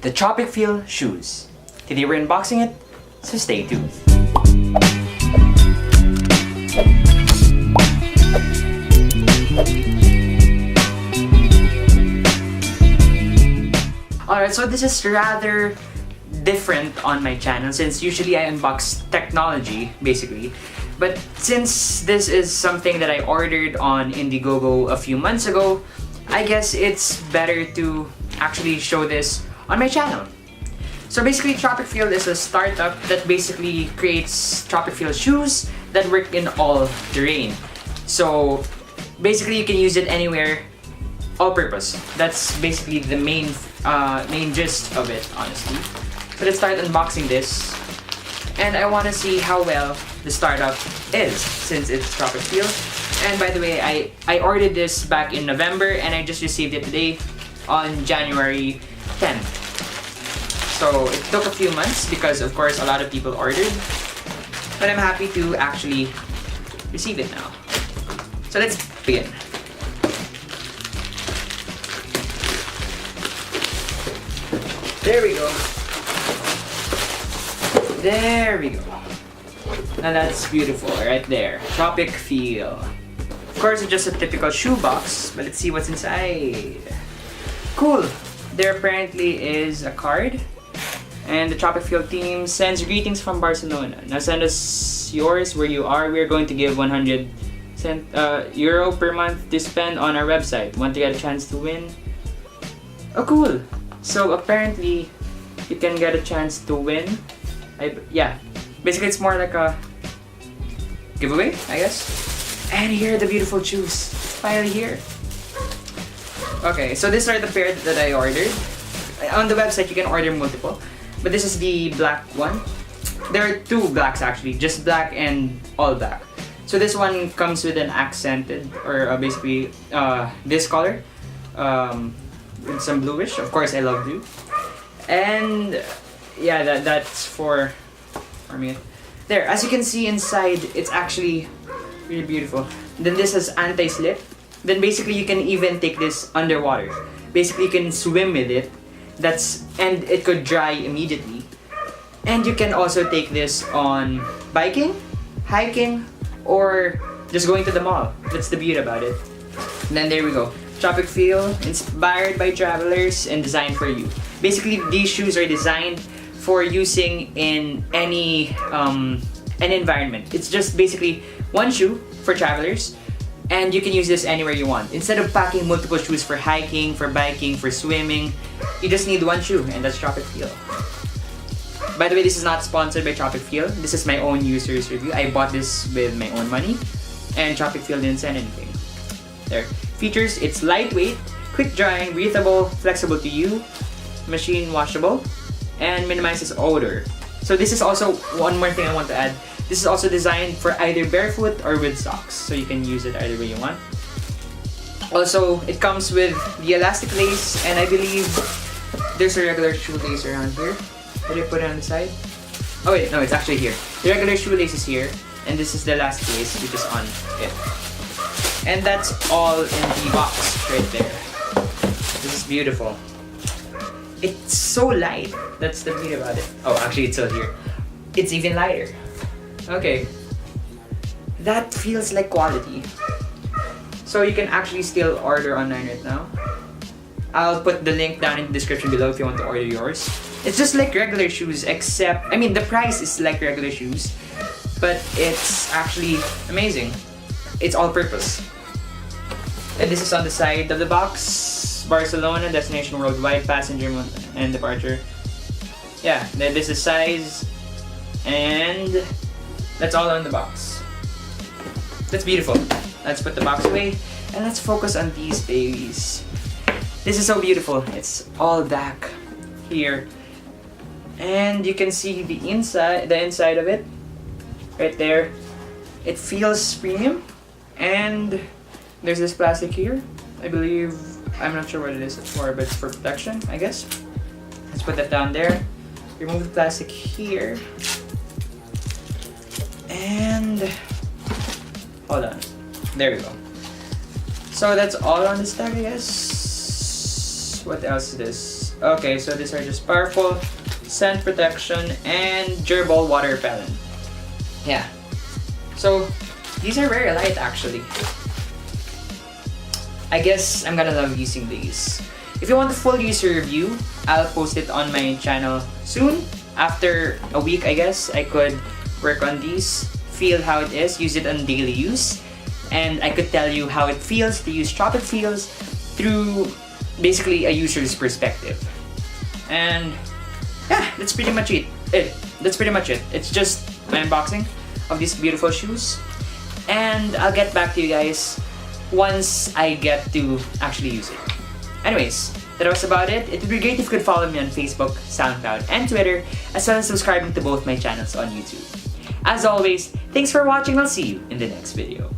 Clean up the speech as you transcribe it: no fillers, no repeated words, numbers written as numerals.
the TropicFeel Shoes. Today we're unboxing it, so stay tuned. Alright, so this is rather different on my channel since usually I unbox technology, basically. But since this is something that I ordered on Indiegogo a few months ago, I guess it's better to actually show this on my channel. So basically, TropicFeel is a startup that basically creates TropicFeel shoes that work in all terrain. So basically, you can use it anywhere, all purpose. That's basically the main gist of it, honestly. So let's start unboxing this. And I want to see how well the startup is since it's TropicFeel. And by the way, I ordered this back in November and I just received it today on January 10th. So it took a few months because of course a lot of people ordered. But I'm happy to actually receive it now. So let's begin. There we go. There we go. Now that's beautiful right there. TropicFeel. Of course, it's just a typical shoe box, but let's see what's inside. Cool. There apparently is a card. And the TropicFeel team sends greetings from Barcelona. Now send us yours where you are. We're going to give 100 euro per month to spend on our website. Want to get a chance to win? Oh, cool. So apparently, you can get a chance to win. Yeah, basically it's more like a giveaway, I guess. And here are the beautiful shoes. It's finally here. Okay, so these are the pair that I ordered. On the website, you can order multiple. But this is the black one. There are two blacks actually, just black and all black. So this one comes with an accented, or basically this color. With some bluish. Of course, I love blue. And yeah, that's for me. There, as you can see inside, it's actually really beautiful. Then this has anti-slip. Then basically you can even take this underwater. Basically you can swim with it. And it could dry immediately. And you can also take this on biking, hiking, or just going to the mall. That's the beauty about it. And then there we go. TropicFeel, inspired by travelers and designed for you. Basically, these shoes are designed for using in any environment. It's just basically one shoe for travelers, and you can use this anywhere you want. Instead of packing multiple shoes for hiking, for biking, for swimming, you just need one shoe, and that's TropicFeel. By the way, this is not sponsored by TropicFeel. This is my own user's review. I bought this with my own money, and TropicFeel didn't send anything. There. Features, it's lightweight, quick drying, breathable, flexible to use, machine washable, and minimizes odor. So this is also one more thing I want to add. This is also designed for either barefoot or with socks. So you can use it either way you want. Also, it comes with the elastic lace, and I believe there's a regular shoelace around here. Did I put it on the side? Oh wait, no, it's actually here. The regular shoelace is here, and this is the elastic lace which is on it. And that's all in the box right there. This is beautiful. It's so light. That's the beauty about it. Oh, actually it's still here. It's even lighter. Okay. That feels like quality. So you can actually still order online right now. I'll put the link down in the description below if you want to order yours. It's just like regular shoes except, I mean the price is like regular shoes, but it's actually amazing. It's all purpose. And this is on the side of the box. Barcelona, destination worldwide, passenger and departure. Yeah, then this is size. And that's all on the box. That's beautiful. Let's put the box away. And let's focus on these babies. This is so beautiful. It's all black here. And you can see the inside of it. Right there. It feels premium. And there's this plastic here. I believe, I'm not sure what it is for, but it's for protection, I guess. Let's put that down there. Remove the plastic here. And hold on. There we go. So that's all on this tag, I guess. What else is this? Okay, so these are just powerful scent protection and durable water repellent. Yeah. So these are very light actually. I guess I'm gonna love using these. If you want the full user review, I'll post it on my channel soon. After a week, I guess, I could work on these, feel how it is, use it on daily use, and I could tell you how it feels to use TropicFeels through basically a user's perspective. And yeah, that's pretty much it. That's pretty much it. It's just my unboxing of these beautiful shoes, and I'll get back to you guys once I get to actually use it. Anyways, that was about it. It would be great if you could follow me on Facebook, SoundCloud, and Twitter, as well as subscribing to both my channels on YouTube. As always, thanks for watching. I'll see you in the next video.